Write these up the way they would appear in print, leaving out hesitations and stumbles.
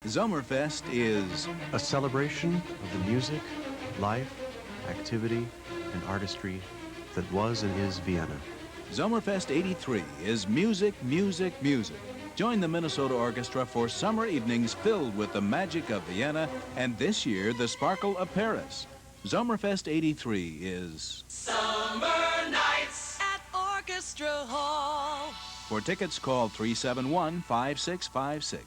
Zomerfest is a celebration of the music, life, activity, and artistry that was and is Vienna. Zomerfest 83 is music, music, music. Join the Minnesota Orchestra for summer evenings filled with the magic of Vienna and this year the sparkle of Paris. Zomerfest 83 is Summer Nights at Orchestra Hall. For tickets, call 371-5656.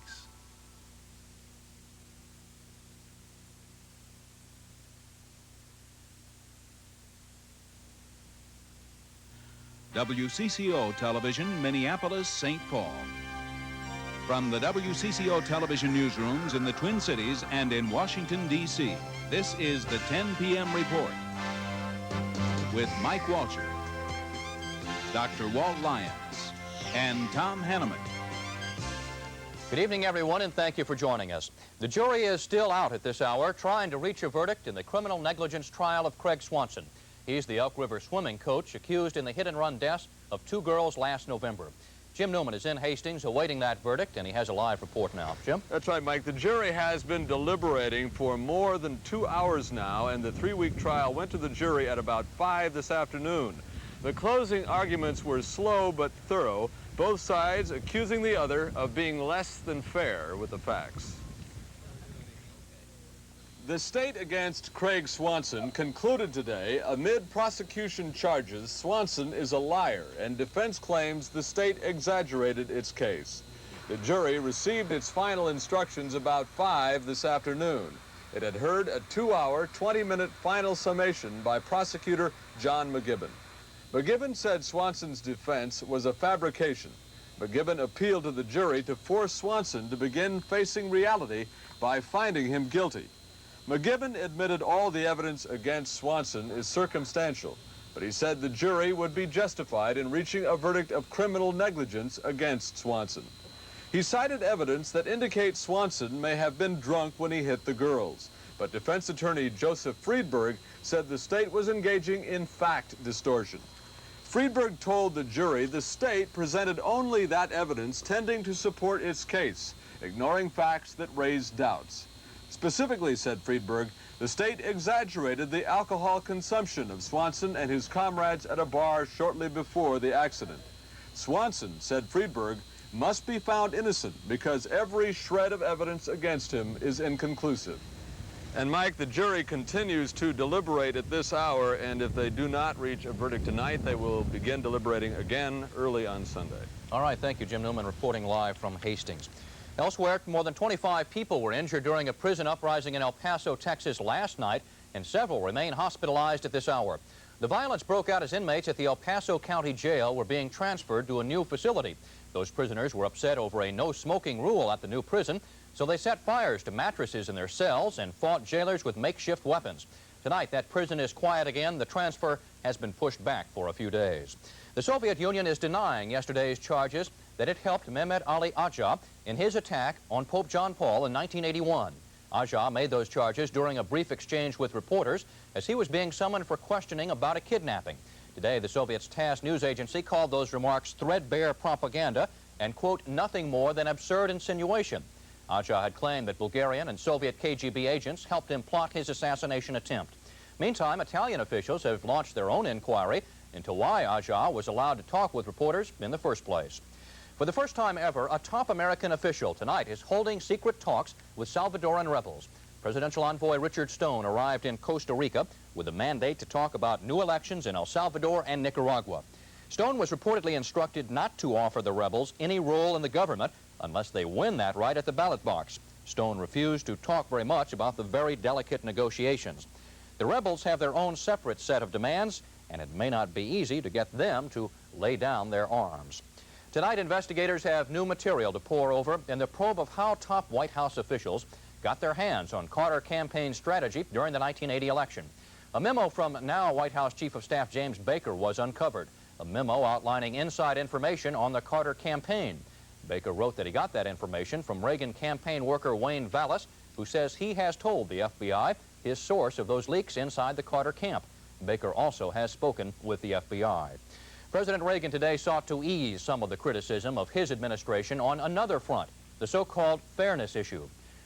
WCCO Television, Minneapolis, St. Paul. From the WCCO television newsrooms in the Twin Cities and in Washington, D.C., this is the 10 p.m. report with Mike Walcher, Dr. Walt Lyons, and Tom Hanneman. Good evening, everyone, and thank you for joining us. The jury is still out at this hour trying to reach a verdict in the criminal negligence trial of Craig Swanson. He's the Elk River swimming coach accused in the hit-and-run deaths of 2 girls last November. Jim Newman is in Hastings awaiting that verdict, and he has a live report now. Jim? That's right, Mike. The jury has been deliberating for more than 2 hours now, and the 3-week trial went to the jury at about 5 this afternoon. The closing arguments were slow but thorough, both sides accusing the other of being less than fair with the facts. The state against Craig Swanson concluded today, amid prosecution charges, Swanson is a liar, and defense claims the state exaggerated its case. The jury received its final instructions about 5 this afternoon. It had heard a 2-hour, 20-minute final summation by prosecutor John McGibbon. McGibbon said Swanson's defense was a fabrication. McGibbon appealed to the jury to force Swanson to begin facing reality by finding him guilty. McGibbon admitted all the evidence against Swanson is circumstantial, but he said the jury would be justified in reaching a verdict of criminal negligence against Swanson. He cited evidence that indicates Swanson may have been drunk when he hit the girls, but defense attorney Joseph Friedberg said the state was engaging in fact distortion. Friedberg told the jury the state presented only that evidence tending to support its case, ignoring facts that raised doubts. Specifically, said Friedberg, the state exaggerated the alcohol consumption of Swanson and his comrades at a bar shortly before the accident. Swanson, said Friedberg, must be found innocent because every shred of evidence against him is inconclusive. And Mike, the jury continues to deliberate at this hour, and if they do not reach a verdict tonight, they will begin deliberating again early on Sunday. All right, thank you, Jim Newman, reporting live from Hastings. Elsewhere, more than 25 people were injured during a prison uprising in El Paso, Texas last night, and several remain hospitalized at this hour. The violence broke out as inmates at the El Paso County Jail were being transferred to a new facility. Those prisoners were upset over a no-smoking rule at the new prison, so they set fires to mattresses in their cells and fought jailers with makeshift weapons. Tonight, that prison is quiet again. The transfer has been pushed back for a few days. The Soviet Union is denying yesterday's charges that it helped Mehmet Ali Agca in his attack on Pope John Paul in 1981. Agca made those charges during a brief exchange with reporters as he was being summoned for questioning about a kidnapping. Today, the Soviets' TASS news agency called those remarks threadbare propaganda and, quote, nothing more than absurd insinuation. Agca had claimed that Bulgarian and Soviet KGB agents helped him plot his assassination attempt. Meantime, Italian officials have launched their own inquiry into why Agca was allowed to talk with reporters in the first place. For the first time ever, a top American official tonight is holding secret talks with Salvadoran rebels. Presidential envoy Richard Stone arrived in Costa Rica with a mandate to talk about new elections in El Salvador and Nicaragua. Stone was reportedly instructed not to offer the rebels any role in the government unless they win that right at the ballot box. Stone refused to talk very much about the very delicate negotiations. The rebels have their own separate set of demands, and it may not be easy to get them to lay down their arms. Tonight, investigators have new material to pore over in the probe of how top White House officials got their hands on Carter campaign strategy during the 1980 election. A memo from now White House Chief of Staff James Baker was uncovered, a memo outlining inside information on the Carter campaign. Baker wrote that he got that information from Reagan campaign worker Wayne Vallis, who says he has told the FBI his source of those leaks inside the Carter camp. Baker also has spoken with the FBI. President Reagan today sought to ease some of the criticism of his administration on another front, the so-called fairness issue.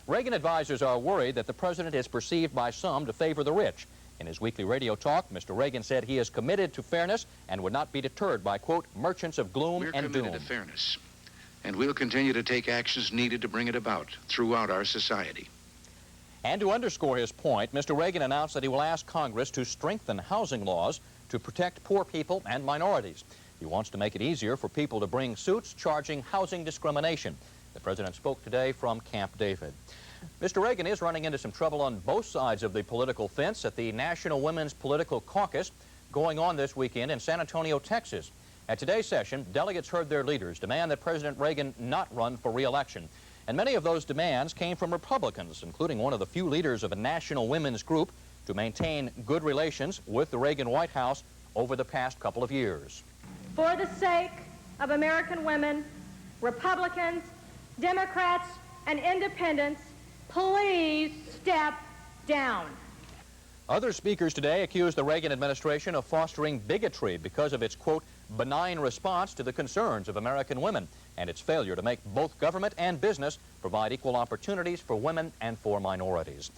Reagan advisors are worried that the president is perceived by some to favor the rich. In his weekly radio talk, Mr. Reagan said he is committed to fairness and would not be deterred by, quote, merchants of gloom and doom. We're committed to fairness, and we'll continue to take actions needed to bring it about throughout our society. And to underscore his point, Mr. Reagan announced that he will ask Congress to strengthen housing laws to protect poor people and minorities. He wants to make it easier for people to bring suits charging housing discrimination. The president spoke today from Camp David. Mr. Reagan is running into some trouble on both sides of the political fence at the National Women's Political Caucus going on this weekend in San Antonio, Texas. At today's session, delegates heard their leaders demand that President Reagan not run for re-election. And many of those demands came from Republicans, including one of the few leaders of a national women's group to maintain good relations with the Reagan White House over the past couple of years. For the sake of American women, Republicans, Democrats, and independents, please step down. Other speakers today accused the Reagan administration of fostering bigotry because of its, quote, benign response to the concerns of American women and its failure to make both government and business provide equal opportunities for women and for minorities.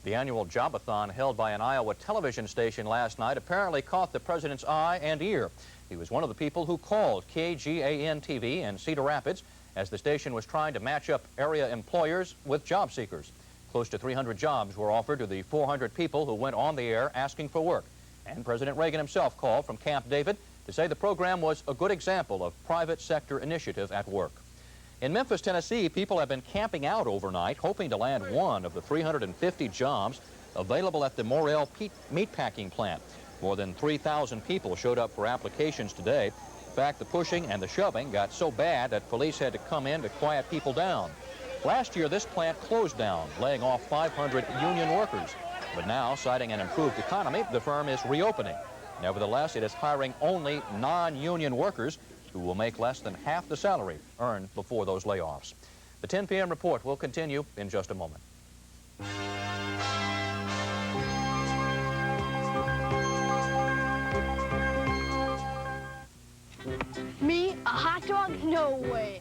The annual Jobathon held by an Iowa television station last night apparently caught the president's eye and ear. He was one of the people who called KGAN-TV in Cedar Rapids as the station was trying to match up area employers with job seekers. Close to 300 jobs were offered to the 400 people who went on the air asking for work. And President Reagan himself called from Camp David to say the program was a good example of private sector initiative at work. In Memphis, Tennessee, people have been camping out overnight, hoping to land one of the 350 jobs available at the Morrell meatpacking plant. More than 3,000 people showed up for applications today. In fact, the pushing and the shoving got so bad that police had to come in to quiet people down. Last year, this plant closed down, laying off 500 union workers. But now, citing an improved economy, the firm is reopening. Nevertheless, it is hiring only non-union workers who will make less than half the salary earned before those layoffs. The 10 p.m. report will continue in just a moment. Me? A hot dog? No way.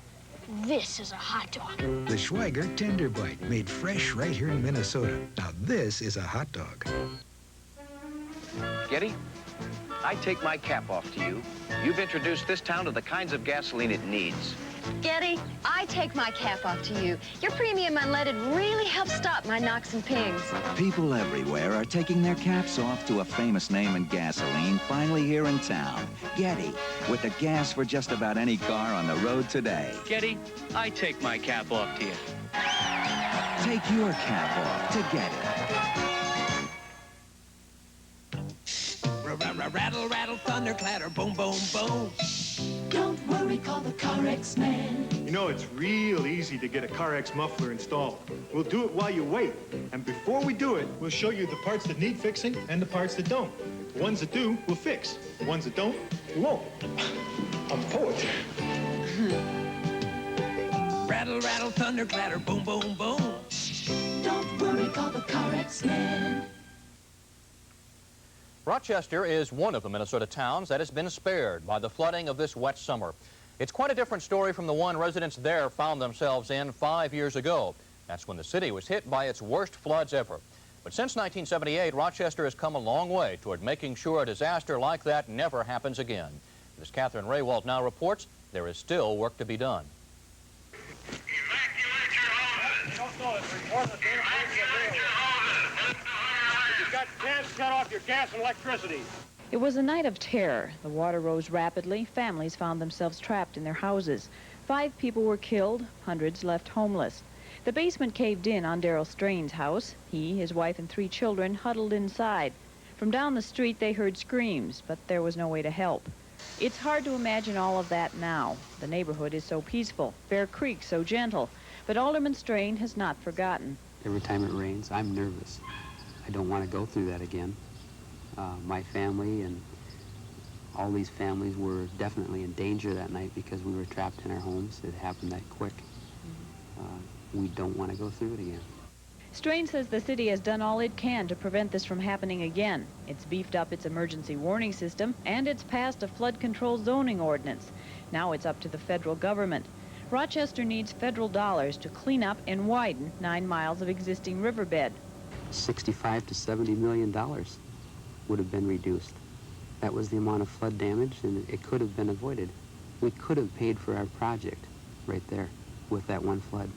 This is a hot dog. The Schweiger Tender Bite, made fresh right here in Minnesota. Now this is a hot dog. Getty, I take my cap off to you. You've introduced this town to the kinds of gasoline it needs. Getty, I take my cap off to you. Your premium unleaded really helps stop my knocks and pings. People everywhere are taking their caps off to a famous name in gasoline finally here in town. Getty, with the gas for just about any car on the road today. Getty, I take my cap off to you. Take your cap off to Getty. Rattle, rattle, thunder, clatter, boom, boom, boom. Don't worry, call the CarX man. You know, it's real easy to get a CarX muffler installed. We'll do it while you wait. And before we do it, we'll show you the parts that need fixing and the parts that don't. The ones that do, we'll fix. The ones that don't, we won't. I'm a poet. Rattle, rattle, thunder, clatter, boom, boom, boom. Don't worry, call the CarX man. Rochester is one of the Minnesota towns that has been spared by the flooding of this wet summer. It's quite a different story from the one residents there found themselves in 5 years ago. That's when the city was hit by its worst floods ever. But since 1978, Rochester has come a long way toward making sure a disaster like that never happens again. As Catherine Raywalt now reports, there is still work to be done. Cut off your gas and electricity. It was a night of terror. The water rose rapidly. Families found themselves trapped in their houses. 5 people were killed, hundreds left homeless. The basement caved in on Darrell Strain's house. He, his wife, and 3 children huddled inside. From down the street, they heard screams, but there was no way to help. It's hard to imagine all of that now. The neighborhood is so peaceful, Bear Creek so gentle, but Alderman Strain has not forgotten. Every time it rains, I'm nervous. I don't want to go through that again. My family and all these families were definitely in danger that night because we were trapped in our homes. It happened that quick. We don't want to go through it again. Strain says the city has done all it can to prevent this from happening again. It's beefed up its emergency warning system, and it's passed a flood control zoning ordinance. Now it's up to the federal government. Rochester needs federal dollars to clean up and widen 9 miles of existing riverbed. $65 to $70 million would have been reduced. That was the amount of flood damage, and it could have been avoided. We could have paid for our project right there with that one flood.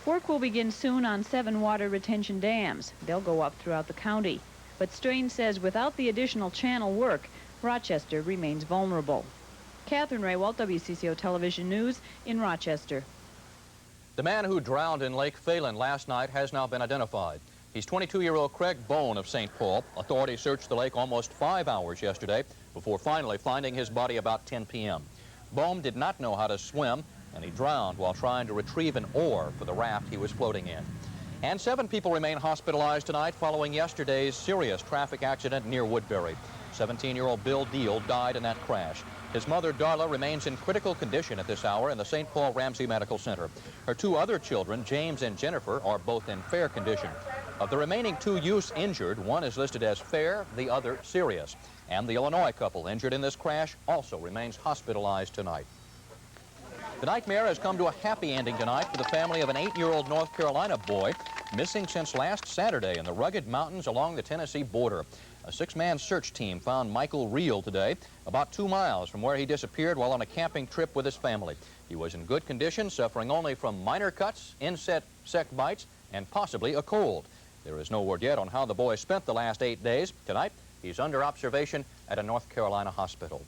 Work will begin soon on 7 water retention dams. They'll go up throughout the county. But Strain says without the additional channel work, Rochester remains vulnerable. Catherine Raywalt, WCCO Television News in Rochester. The man who drowned in Lake Phalen last night has now been identified. He's 22-year-old Craig Bone of St. Paul. Authorities searched the lake almost 5 hours yesterday before finally finding his body about 10 p.m. Bone did not know how to swim, and he drowned while trying to retrieve an oar for the raft he was floating in. And 7 people remain hospitalized tonight following yesterday's serious traffic accident near Woodbury. 17-year-old Bill Deal died in that crash. His mother, Darla, remains in critical condition at this hour in the St. Paul Ramsey Medical Center. Her 2 other children, James and Jennifer, are both in fair condition. Of the remaining 2 youths injured, one is listed as fair, the other serious. And the Illinois couple injured in this crash also remains hospitalized tonight. The nightmare has come to a happy ending tonight for the family of an 8-year-old North Carolina boy missing since last Saturday in the rugged mountains along the Tennessee border. A 6-man search team found Michael Reel today, about 2 miles from where he disappeared while on a camping trip with his family. He was in good condition, suffering only from minor cuts, insect bites, and possibly a cold. There is no word yet on how the boy spent the last 8 days. Tonight, he's under observation at a North Carolina hospital.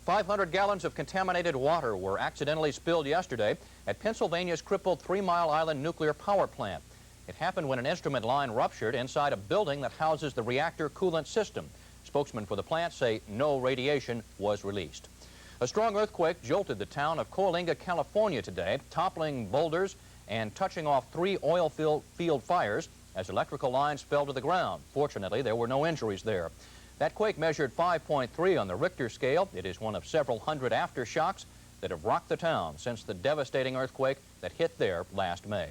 500 gallons of contaminated water were accidentally spilled yesterday at Pennsylvania's crippled 3 Mile Island nuclear power plant. It happened when an instrument line ruptured inside a building that houses the reactor coolant system. Spokesmen for the plant say no radiation was released. A strong earthquake jolted the town of Coalinga, California today, toppling boulders and touching off 3 oil field fires as electrical lines fell to the ground. Fortunately, there were no injuries there. That quake measured 5.3 on the Richter scale. It is one of several hundred aftershocks that have rocked the town since the devastating earthquake that hit there last May.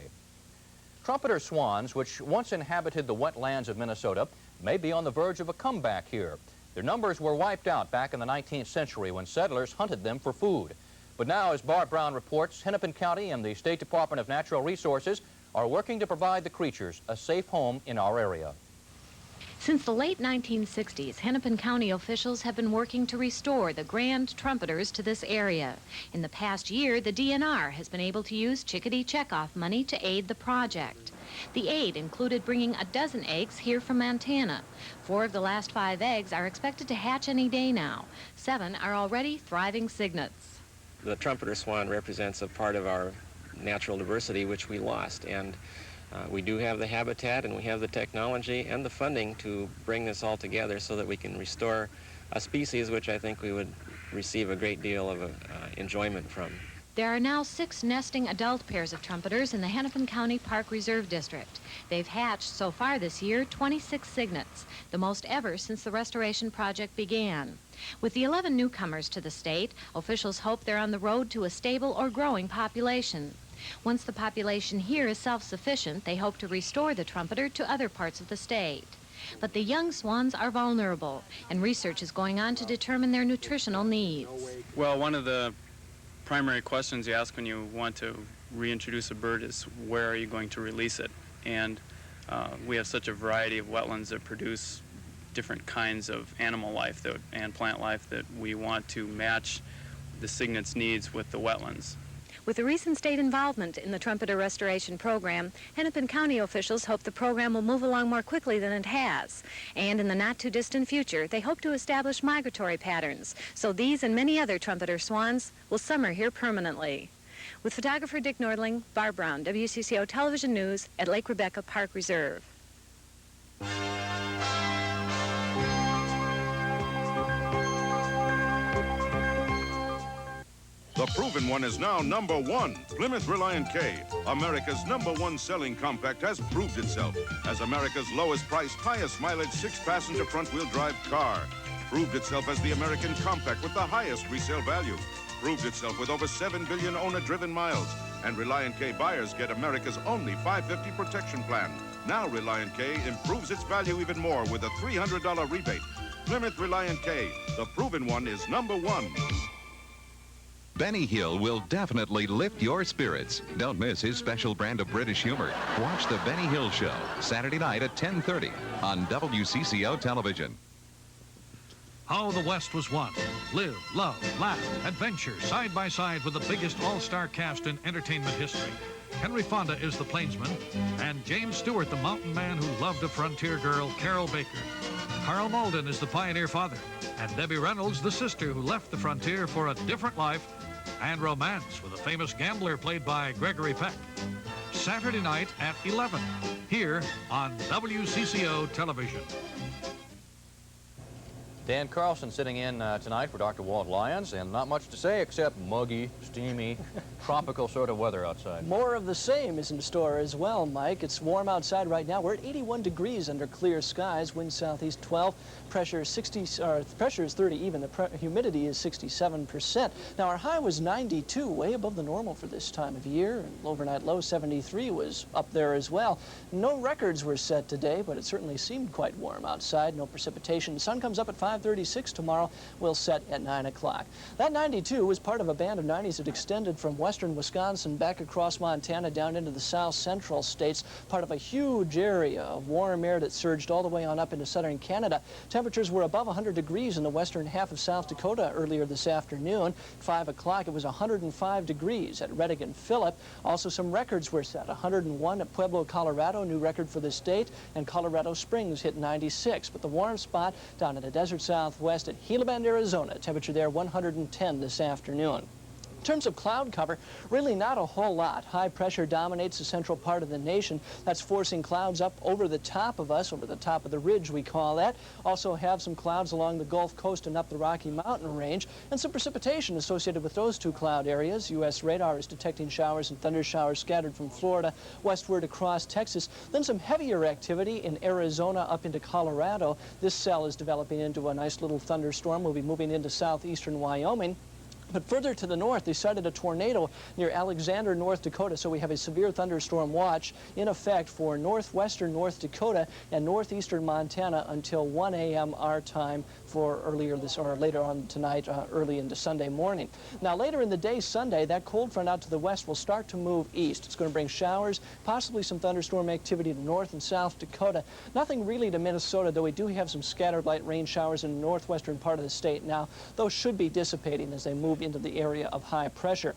Trumpeter swans, which once inhabited the wetlands of Minnesota, may be on the verge of a comeback here. Their numbers were wiped out back in the 19th century when settlers hunted them for food. But now, as Barb Brown reports, Hennepin County and the State Department of Natural Resources are working to provide the creatures a safe home in our area. Since the late 1960s, Hennepin County officials have been working to restore the grand trumpeters to this area. In the past year, the DNR has been able to use chickadee checkoff money to aid the project. The aid included bringing a dozen eggs here from Montana. 4 of the last 5 eggs are expected to hatch any day now. 7 are already thriving cygnets. The trumpeter swan represents a part of our natural diversity which we lost, and we do have the habitat and we have the technology and the funding to bring this all together so that we can restore a species which I think we would receive a great deal of enjoyment from. There are now 6 nesting adult pairs of trumpeters in the Hennepin County Park Reserve District. They've hatched so far this year 26 cygnets, the most ever since the restoration project began. With the 11 newcomers to the state, officials hope they're on the road to a stable or growing population. Once the population here is self-sufficient, they hope to restore the trumpeter to other parts of the state. But the young swans are vulnerable, and research is going on to determine their nutritional needs. Well, one of the primary questions you ask when you want to reintroduce a bird is where are you going to release it? And we have such a variety of wetlands that produce different kinds of animal life and plant life that we want to match the cygnet's needs with the wetlands. With the recent state involvement in the trumpeter restoration program, Hennepin County officials hope the program will move along more quickly than it has. And in the not-too-distant future, they hope to establish migratory patterns, so these and many other trumpeter swans will summer here permanently. With photographer Dick Nordling, Barb Brown, WCCO Television News at Lake Rebecca Park Reserve. The proven one is now #1. Plymouth Reliant K, America's #1 selling compact, has proved itself as America's lowest priced, highest mileage 6-passenger front-wheel drive car. Proved itself as the American compact with the highest resale value. Proved itself with over 7 billion owner-driven miles. And Reliant K buyers get America's only $550 protection plan. Now Reliant K improves its value even more with a $300 rebate. Plymouth Reliant K, the proven one, is #1. Benny Hill will definitely lift your spirits. Don't miss his special brand of British humor. Watch The Benny Hill Show, Saturday night at 10:30 on WCCO television. How the West was won. Live, love, laugh, adventure, side by side with the biggest all-star cast in entertainment history. Henry Fonda is the plainsman, and James Stewart, the mountain man who loved a frontier girl, Carol Baker. Carl Malden is the pioneer father, and Debbie Reynolds, the sister who left the frontier for a different life and romance with a famous gambler played by Gregory Peck. Saturday night at 11, here on WCCO television. Dan Carlson sitting in tonight for Dr. Walt Lyons, and not much to say except muggy, steamy, tropical sort of weather outside. More of the same is in store as well, Mike. It's warm outside right now. We're at 81 degrees under clear skies, wind southeast 12, pressure is 30 even, the humidity is 67%. Now our high was 92, way above the normal for this time of year, and overnight low 73 was up there as well. No records were set today, but it certainly seemed quite warm outside. No precipitation. The sun comes up at 5:36 tomorrow, will set at 9 o'clock. That 92 was part of a band of 90s that extended from western Wisconsin back across Montana down into the south central states, part of a huge area of warm air that surged all the way on up into southern Canada. Temperatures were above 100 degrees in the western half of South Dakota earlier this afternoon. 5 o'clock, it was 105 degrees at Reddick and Phillip. Also some records were set. 101 at Pueblo, Colorado, new record for the state, and Colorado Springs hit 96. But the warm spot down in the desert southwest at Gila Bend, Arizona. Temperature there 110 this afternoon. In terms of cloud cover, really not a whole lot. High pressure dominates the central part of the nation. That's forcing clouds up over the top of us, over the top of the ridge we call that. Also have some clouds along the Gulf Coast and up the Rocky Mountain range, and some precipitation associated with those two cloud areas. U.S. radar is detecting showers and thunder showers scattered from Florida westward across Texas. Then some heavier activity in Arizona up into Colorado. This cell is developing into a nice little thunderstorm. We'll be moving into southeastern Wyoming. But further to the north, they sighted a tornado near Alexander, North Dakota, so we have a severe thunderstorm watch in effect for northwestern North Dakota and northeastern Montana until 1 a.m. our time for later on tonight, early into Sunday morning. Now later in the day, Sunday, that cold front out to the west will start to move east. It's going to bring showers, possibly some thunderstorm activity to North and South Dakota. Nothing really to Minnesota, though we do have some scattered light rain showers in the northwestern part of the state now. Those should be dissipating as they move into the area of high pressure.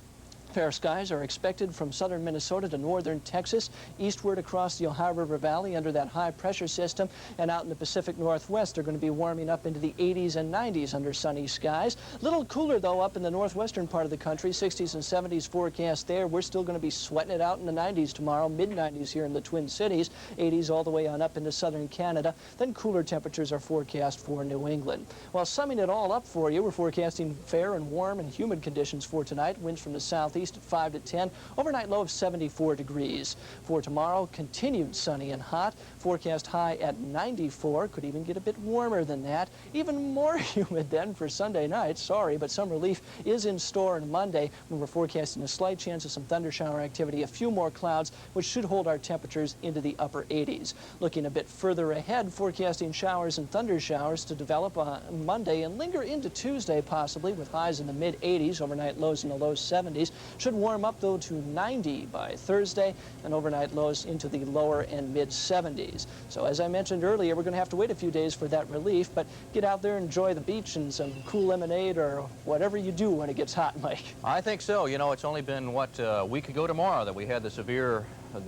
Fair skies are expected from southern Minnesota to northern Texas, eastward across the Ohio River Valley under that high pressure system, and out in the Pacific Northwest they're going to be warming up into the 80s and 90s under sunny skies. A little cooler though up in the northwestern part of the country, 60s and 70s forecast there. We're still going to be sweating it out in the 90s tomorrow, mid-90s here in the Twin Cities, 80s all the way on up into southern Canada. Then cooler temperatures are forecast for New England. While summing it all up for you, we're forecasting fair and warm and humid conditions for tonight. Winds from the southeast at 5 to 10, overnight low of 74 degrees. For tomorrow, continued sunny and hot, forecast high at 94, could even get a bit warmer than that, even more humid then for Sunday night. Sorry, but some relief is in store on Monday when we're forecasting a slight chance of some thunder shower activity, a few more clouds, which should hold our temperatures into the upper 80s. Looking a bit further ahead, forecasting showers and thunder showers to develop on Monday and linger into Tuesday possibly, with highs in the mid 80s, overnight lows in the low 70s. Should warm up though to 90 by Thursday, and overnight lows into the lower and mid 70s. So as I mentioned earlier, we're going to have to wait a few days for that relief, but get out there, enjoy the beach and some cool lemonade or whatever you do when it gets hot, Mike. I think so. You know, it's only been, what, a week ago tomorrow that we had the severe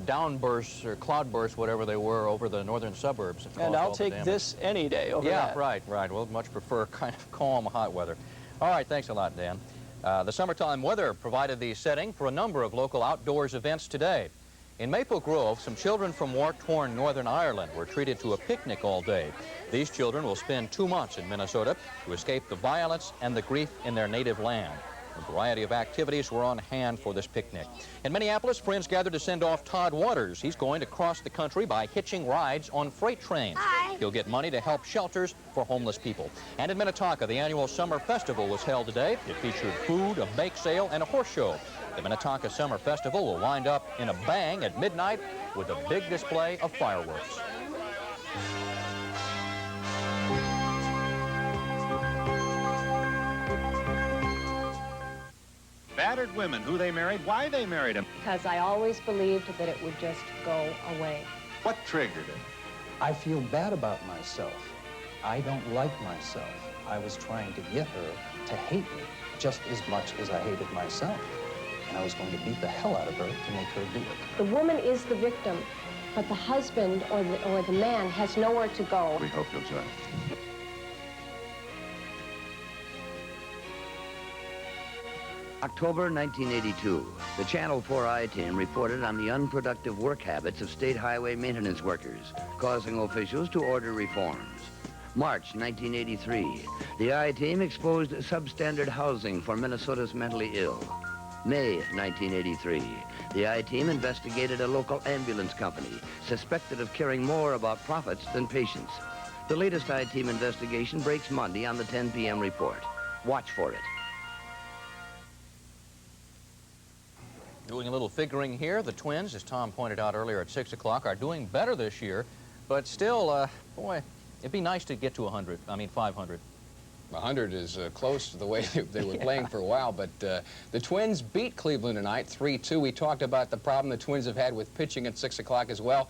downbursts or cloudbursts, whatever they were, over the northern suburbs. And I'll take this any day over that. Yeah, right. We'll much prefer kind of calm, hot weather. All right, thanks a lot, Dan. The summertime weather provided the setting for a number of local outdoors events today. In Maple Grove, some children from war-torn Northern Ireland were treated to a picnic all day. These children will spend 2 months in Minnesota to escape the violence and the grief in their native land. A variety of activities were on hand for this picnic. In Minneapolis, friends gathered to send off Todd Waters. He's going to cross the country by hitching rides on freight trains. Hi. He'll get money to help shelters for homeless people. And in Minnetonka, the annual Summer Festival was held today. It featured food, a bake sale, and a horse show. The Minnetonka Summer Festival will wind up in a bang at midnight with a big display of fireworks. battered women, who they married, why they married them. Because I always believed that it would just go away. What triggered it? I feel bad about myself. I don't like myself. I was trying to get her to hate me just as much as I hated myself. And I was going to beat the hell out of her to make her do it. The woman is the victim, but the husband or the man has nowhere to go. We hope you'll join. October 1982, the Channel 4 I-Team reported on the unproductive work habits of state highway maintenance workers, causing officials to order reforms. March 1983, the I-Team exposed substandard housing for Minnesota's mentally ill. May 1983, the I-Team investigated a local ambulance company suspected of caring more about profits than patients. The latest I-Team investigation breaks Monday on the 10 p.m. report. Watch for it. Doing a little figuring here, the Twins, as Tom pointed out earlier at 6 o'clock, are doing better this year, but still, boy, it'd be nice to get to 500. 100 is close to the way they were playing for a while, but the Twins beat Cleveland tonight 3-2. We talked about the problem the Twins have had with pitching at 6 o'clock as well.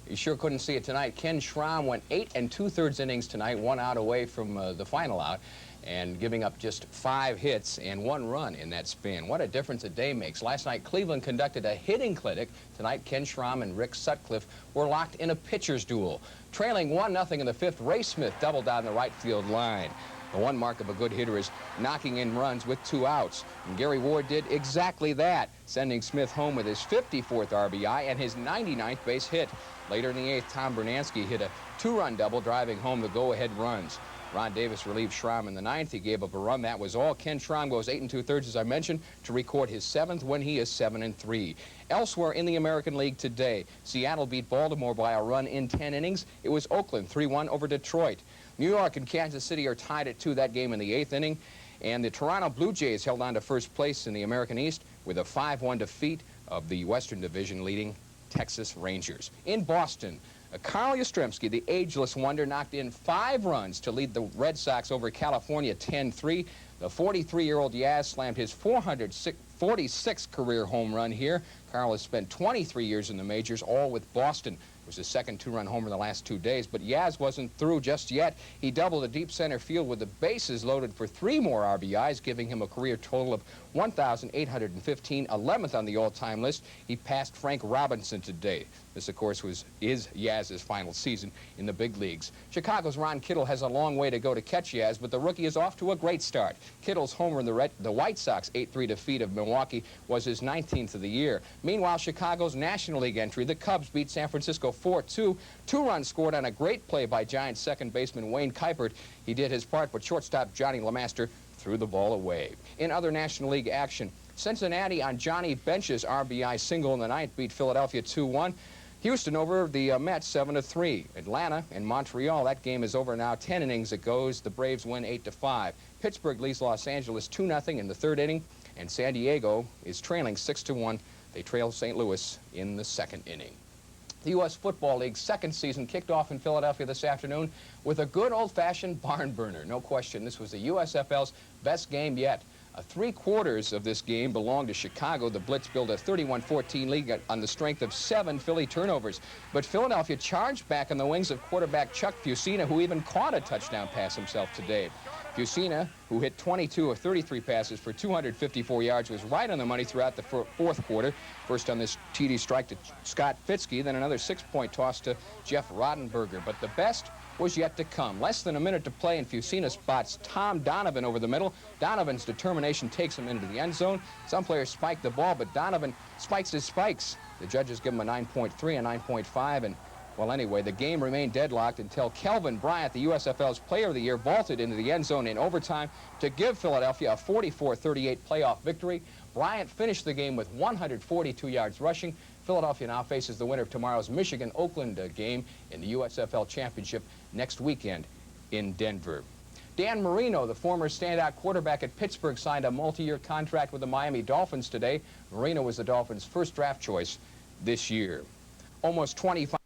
You sure couldn't see it tonight. Ken Schramm went 8 2/3 innings tonight, 1 out away from the final out, and giving up just 5 hits and 1 run in that span. What a difference a day makes. Last night, Cleveland conducted a hitting clinic. Tonight, Ken Schramm and Rick Sutcliffe were locked in a pitcher's duel. Trailing 1-0 in the 5th, Ray Smith doubled down the right field line. The one mark of a good hitter is knocking in runs with 2 outs. And Gary Ward did exactly that, sending Smith home with his 54th RBI and his 99th base hit. Later in the 8th, Tom Bernansky hit a 2-run double, driving home the go-ahead runs. Ron Davis relieved Schramm in the 9th. He gave up a run. That was all. Ken Schramm goes 8 2/3, as I mentioned, to record his 7th win. He is 7-3. Elsewhere in the American League today, Seattle beat Baltimore by a run in 10 innings. It was Oakland 3-1 over Detroit. New York and Kansas City are tied at 2, that game in the 8th inning. And the Toronto Blue Jays held on to first place in the American East with a 5-1 defeat of the Western Division leading Texas Rangers. In Boston, Carl Yastrzemski, the ageless wonder, knocked in 5 runs to lead the Red Sox over California 10-3. The 43-year-old Yaz slammed his 446th career home run here. Carl has spent 23 years in the majors, all with Boston. It was his second 2-run homer in the last 2 days, but Yaz wasn't through just yet. He doubled a deep center field with the bases loaded for 3 more RBIs, giving him a career total of 1,815, 11th on the all-time list. He passed Frank Robinson today. This, of course, is Yaz's final season in the big leagues. Chicago's Ron Kittle has a long way to go to catch Yaz, but the rookie is off to a great start. Kittle's homer in the White Sox 8-3 defeat of Milwaukee was his 19th of the year. Meanwhile, Chicago's National League entry, the Cubs beat San Francisco 4-2. 2 runs scored on a great play by Giants second baseman Wayne Kuipert. He did his part, but shortstop Johnny LeMaster threw the ball away. In other National League action, Cincinnati on Johnny Bench's RBI single in the 9th beat Philadelphia 2-1. Houston over the Mets 7-3. Atlanta and Montreal, that game is over now. 10 innings it goes. The Braves win 8-5. Pittsburgh leads Los Angeles 2-0 in the 3rd inning, and San Diego is trailing 6-1. They trail St. Louis in the 2nd inning. The U.S. Football League's 2nd season kicked off in Philadelphia this afternoon with a good old-fashioned barn burner. No question, this was the USFL's best game yet. 3/4 of this game belonged to Chicago. The Blitz built a 31-14 lead on the strength of 7 Philly turnovers. But Philadelphia charged back on the wings of quarterback Chuck Fusina, who even caught a touchdown pass himself today. Fusina, who hit 22 of 33 passes for 254 yards, was right on the money throughout the 4th quarter. First on this TD strike to Scott Fitzke, then another 6-point toss to Jeff Roddenberger. But the best was yet to come. Less than a minute to play, and Fusina spots Tom Donovan over the middle. Donovan's determination takes him into the end zone. Some players spike the ball, but Donovan spikes his spikes. The judges give him a 9.3, a 9.5, and, well, anyway, the game remained deadlocked until Kelvin Bryant, the USFL's Player of the Year, vaulted into the end zone in overtime to give Philadelphia a 44-38 playoff victory. Bryant finished the game with 142 yards rushing. Philadelphia now faces the winner of tomorrow's Michigan-Oakland game in the USFL Championship next weekend in Denver. Dan Marino, the former standout quarterback at Pittsburgh, signed a multi-year contract with the Miami Dolphins today. Marino was the Dolphins' first draft choice this year. Almost 25